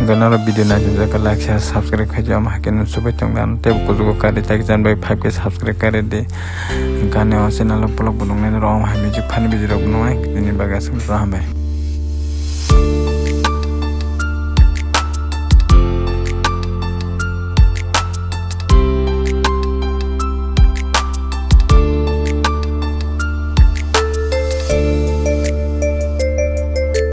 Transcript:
Ganara video na jaka like share subscribe khaja am hakin subai tongdan te ko jugo kare tak jan bai 5k subscribe kare de gane o channel blog bunung ne rom ha music fan video bunung ai ni baga sam ram bai